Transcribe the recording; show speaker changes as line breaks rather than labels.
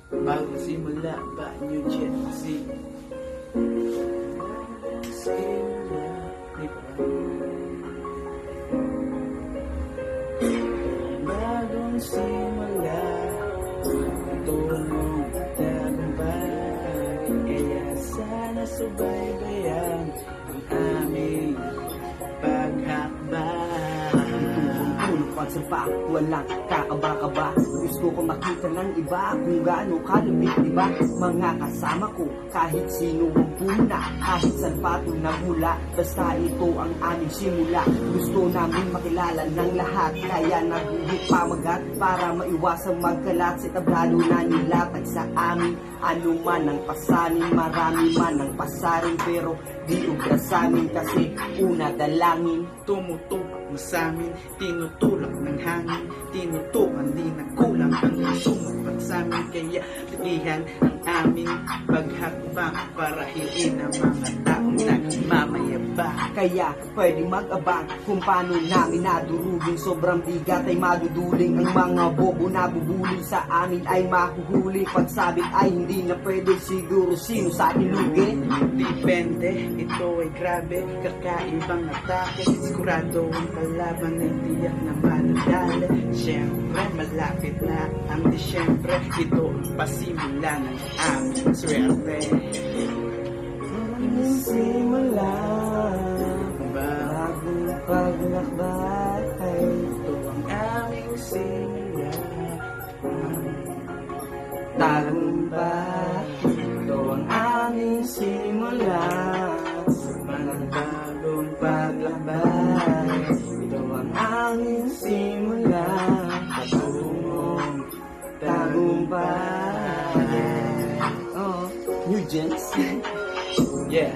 Bago simula ba New Gen Z? Simula. Di ba? Bagong simula, tulong tagumpay. Kaya sana subaybayan ang aming paghakbay.
Tulog pagsampa, walang kakaba-kaba. Gusto ko makita ng iba kung gaano kalabit, diba? Mga kasama ko, kahit sino ang puna, kahit saan pato nagmula, basta ito ang aming simula. Gusto namin makilala ng lahat, kaya naguhit pamagat para maiwasang magkalat sa tablado na nilatag sa amin. Ano man ang pasanin, marami man ang pasarin, pero di ubra sa amin kasi una dalangin.
Tumutupak mo sa amin, tinutulak ng hangin, tinutukan di nagkulang ang sumupag sa amin. Kaya lagihan ang aming paghakbang para hilin ang mga taong nagmamayabang.
Kaya pwede mag-abang kung paano namin nadurugin. Sobrang bigat ay maduduling. Ang mga bobo na bubuli sa amin ay mahuhuli. Pagsabit ay hindi na pwede, siguro sino sa atin lugi.
Depende, ito ay grabe, kakaibang atake. Sigurado ang kalaban ay tiyak na manadali. Siyempre, malapit na ang Disyembre. Ito ang pasimula ng aming swerte.
Simula
Bagong
paglakbay,
ito ang aming simula.
tagumpay. Ito ang aming simula.
Mga bagong paglakbay.
Ito ang aming simula.
Patungong
Tagumpay. Oh, New Gens.
Yeah.